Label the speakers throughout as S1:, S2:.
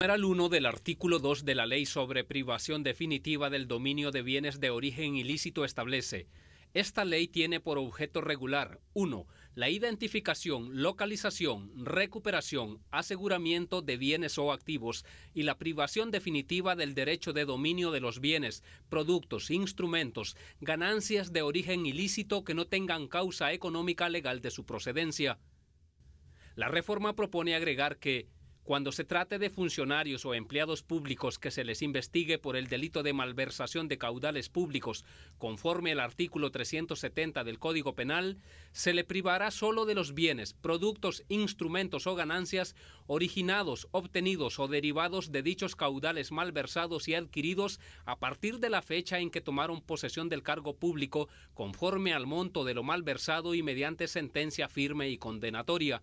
S1: Numeral 1 del artículo 2 de la Ley sobre privación definitiva del dominio de bienes de origen ilícito establece: esta ley tiene por objeto regular 1. La identificación, localización, recuperación, aseguramiento de bienes o activos y la privación definitiva del derecho de dominio de los bienes, productos, instrumentos, ganancias de origen ilícito que no tengan causa económica legal de su procedencia. La reforma propone agregar que cuando se trate de funcionarios o empleados públicos que se les investigue por el delito de malversación de caudales públicos, conforme al artículo 370 del Código Penal, se le privará solo de los bienes, productos, instrumentos o ganancias originados, obtenidos o derivados de dichos caudales malversados y adquiridos a partir de la fecha en que tomaron posesión del cargo público, conforme al monto de lo malversado y mediante sentencia firme y condenatoria.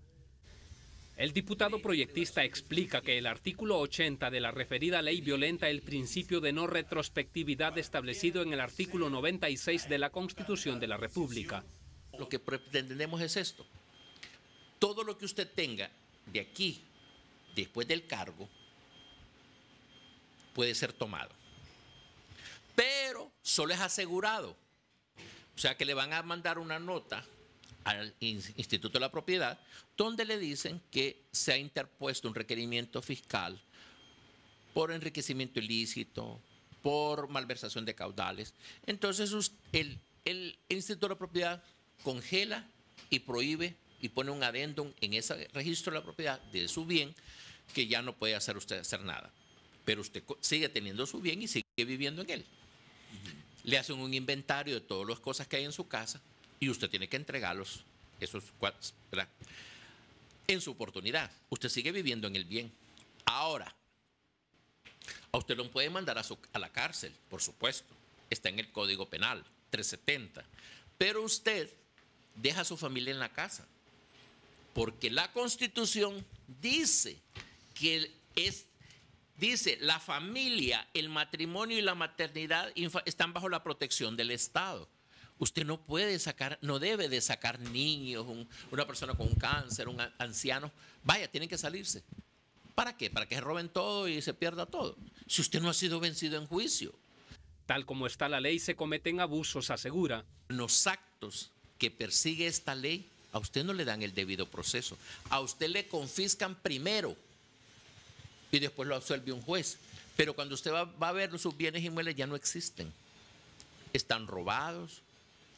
S1: El diputado proyectista explica que el artículo 80 de la referida ley violenta el principio de no retrospectividad establecido en el artículo 96 de la Constitución de la República.
S2: Lo que pretendemos es esto: todo lo que usted tenga de aquí, después del cargo, puede ser tomado, pero solo es asegurado. O sea que le van a mandar una nota al Instituto de la Propiedad, donde le dicen que se ha interpuesto un requerimiento fiscal por enriquecimiento ilícito, por malversación de caudales. Entonces el Instituto de la Propiedad congela y prohíbe y pone un adendum en ese registro de la propiedad de su bien, que ya no puede usted hacer nada. Pero usted sigue teniendo su bien y sigue viviendo en él. Le hacen un inventario de todas las cosas que hay en su casa y usted tiene que entregarlos, esos cuates, ¿verdad? En su oportunidad. Usted sigue viviendo en el bien. Ahora, a usted lo puede mandar a la cárcel, por supuesto. Está en el Código Penal, 370. Pero usted deja a su familia en la casa. Porque la Constitución dice que dice, la familia, el matrimonio y la maternidad están bajo la protección del Estado. Usted no puede sacar, no debe de sacar niños, una persona con un cáncer, un anciano. Vaya, tienen que salirse. ¿Para qué? Para que se roben todo y se pierda todo. Si usted no ha sido vencido en juicio.
S1: Tal como está la ley, se cometen abusos, asegura.
S2: Los actos que persigue esta ley, a usted no le dan el debido proceso. A usted le confiscan primero y después lo absuelve un juez. Pero cuando usted va a ver sus bienes inmuebles, ya no existen. Están robados,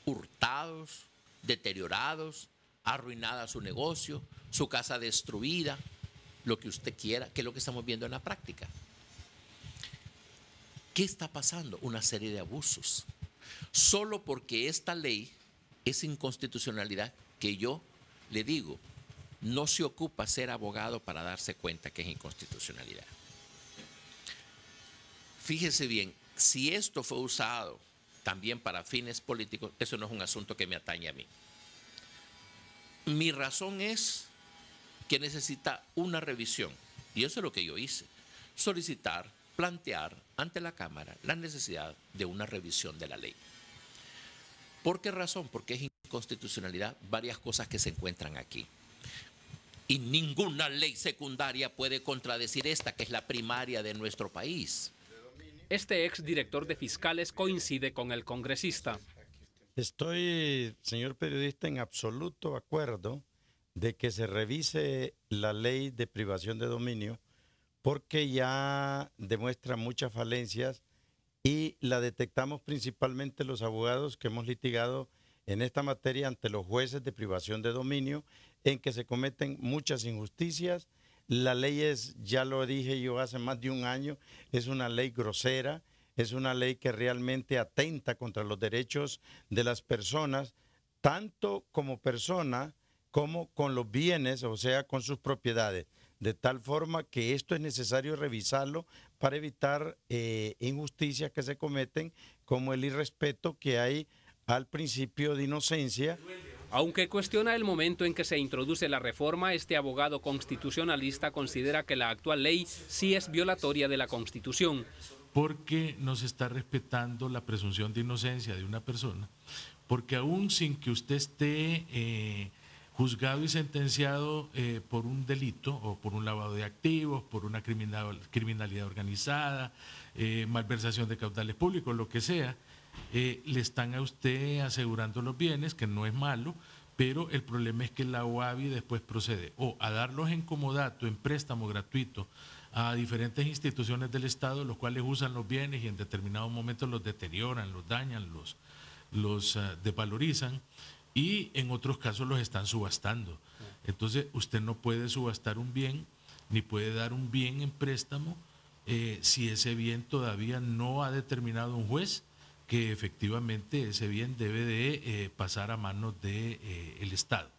S2: hurtados, deteriorados, arruinada su negocio, su casa destruida, lo que usted quiera, que es lo que estamos viendo en la práctica. ¿Qué está pasando? Una serie de abusos. Solo porque esta ley es inconstitucionalidad, que yo le digo, no se ocupa ser abogado para darse cuenta que es inconstitucionalidad. Fíjese bien, si esto fue usado también para fines políticos, eso no es un asunto que me atañe a mí. Mi razón es que necesita una revisión, y eso es lo que yo hice: solicitar, plantear ante la Cámara la necesidad de una revisión de la ley. ¿Por qué razón? Porque es inconstitucionalidad varias cosas que se encuentran aquí. Y ninguna ley secundaria puede contradecir esta, que es la primaria de nuestro país.
S1: Este exdirector de Fiscales coincide con el congresista.
S3: Estoy, señor periodista, en absoluto acuerdo de que se revise la ley de privación de dominio, porque ya demuestra muchas falencias y la detectamos principalmente los abogados que hemos litigado en esta materia ante los jueces de privación de dominio, en que se cometen muchas injusticias. La ley es, ya lo dije yo hace más de un año, es una ley grosera, es una ley que realmente atenta contra los derechos de las personas, tanto como persona como con los bienes, o sea, con sus propiedades. De tal forma que esto es necesario revisarlo para evitar injusticias que se cometen, como el irrespeto que hay al principio de inocencia.
S1: Aunque cuestiona el momento en que se introduce la reforma, este abogado constitucionalista considera que la actual ley sí es violatoria de la Constitución.
S4: Porque no se está respetando la presunción de inocencia de una persona, porque aún sin que usted esté juzgado y sentenciado por un delito o por un lavado de activos, por una criminalidad organizada, malversación de caudales públicos, lo que sea, le están a usted asegurando los bienes, que no es malo, pero el problema es que la OAVI después procede o a darlos en comodato, en préstamo gratuito, a diferentes instituciones del Estado, los cuales usan los bienes y en determinados momentos los deterioran, los dañan, los desvalorizan, y en otros casos los están subastando. Entonces, usted no puede subastar un bien, ni puede dar un bien en préstamo si ese bien todavía no ha determinado un juez que efectivamente ese bien debe de pasar a manos del Estado.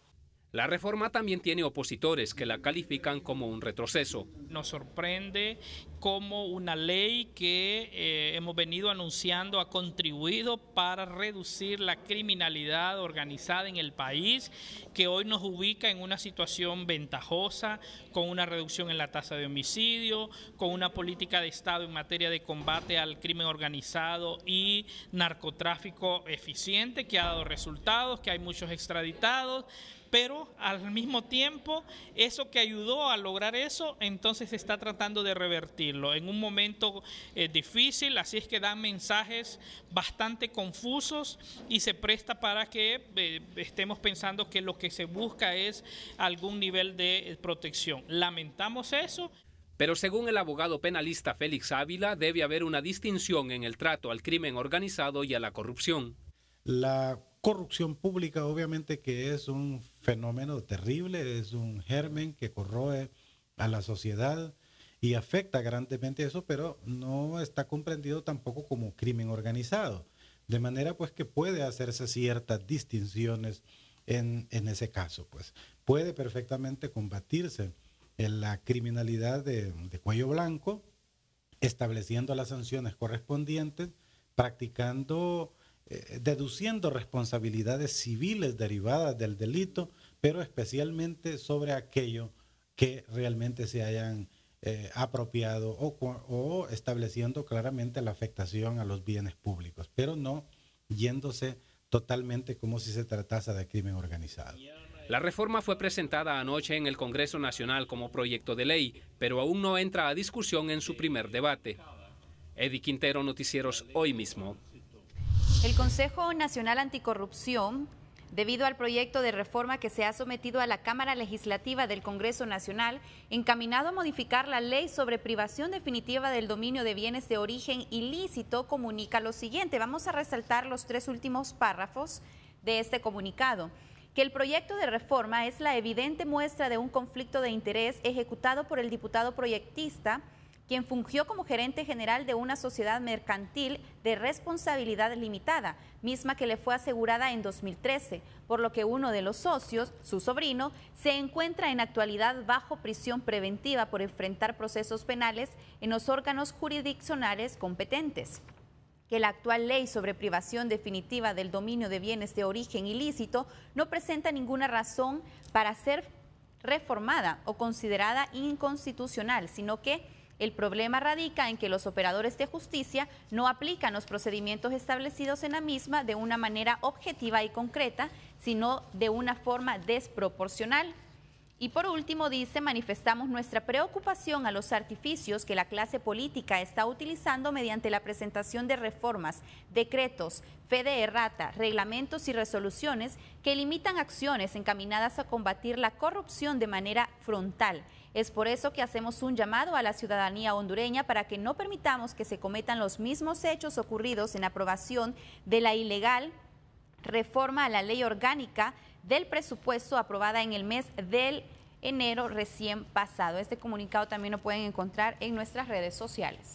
S1: La reforma también tiene opositores que la califican como un retroceso.
S5: Nos sorprende cómo una ley que hemos venido anunciando ha contribuido para reducir la criminalidad organizada en el país, que hoy nos ubica en una situación ventajosa, con una reducción en la tasa de homicidio, con una política de Estado en materia de combate al crimen organizado y narcotráfico eficiente, que ha dado resultados, que hay muchos extraditados. Pero al mismo tiempo, eso que ayudó a lograr eso, entonces se está tratando de revertirlo en un momento difícil, así es que dan mensajes bastante confusos y se presta para que estemos pensando que lo que se busca es algún nivel de protección. Lamentamos eso.
S1: Pero según el abogado penalista Félix Ávila, debe haber una distinción en el trato al crimen organizado y a la corrupción.
S6: La corrupción pública obviamente que es un fenómeno terrible, es un germen que corroe a la sociedad y afecta grandemente eso, pero no está comprendido tampoco como crimen organizado. De manera pues que puede hacerse ciertas distinciones en ese caso. Pues puede perfectamente combatirse en la criminalidad de cuello blanco, estableciendo las sanciones correspondientes, practicando deduciendo responsabilidades civiles derivadas del delito, pero especialmente sobre aquello que realmente se hayan apropiado o estableciendo claramente la afectación a los bienes públicos, pero no yéndose totalmente como si se tratase de crimen organizado.
S1: La reforma fue presentada anoche en el Congreso Nacional como proyecto de ley, pero aún no entra a discusión en su primer debate. Eddie Quintero, Noticieros Hoy Mismo.
S7: El Consejo Nacional Anticorrupción, debido al proyecto de reforma que se ha sometido a la Cámara Legislativa del Congreso Nacional, encaminado a modificar la ley sobre privación definitiva del dominio de bienes de origen ilícito, comunica lo siguiente. Vamos a resaltar los 3 últimos párrafos de este comunicado. Que el proyecto de reforma es la evidente muestra de un conflicto de interés ejecutado por el diputado proyectista, quien fungió como gerente general de una sociedad mercantil de responsabilidad limitada, misma que le fue asegurada en 2013, por lo que uno de los socios, su sobrino, se encuentra en actualidad bajo prisión preventiva por enfrentar procesos penales en los órganos jurisdiccionales competentes. Que la actual ley sobre privación definitiva del dominio de bienes de origen ilícito no presenta ninguna razón para ser reformada o considerada inconstitucional, sino que el problema radica en que los operadores de justicia no aplican los procedimientos establecidos en la misma de una manera objetiva y concreta, sino de una forma desproporcional. Y por último dice, manifestamos nuestra preocupación a los artificios que la clase política está utilizando mediante la presentación de reformas, decretos, fe de errata, reglamentos y resoluciones que limitan acciones encaminadas a combatir la corrupción de manera frontal. Es por eso que hacemos un llamado a la ciudadanía hondureña para que no permitamos que se cometan los mismos hechos ocurridos en aprobación de la ilegal reforma a la ley orgánica del presupuesto aprobada en el mes de enero recién pasado. Este comunicado también lo pueden encontrar en nuestras redes sociales.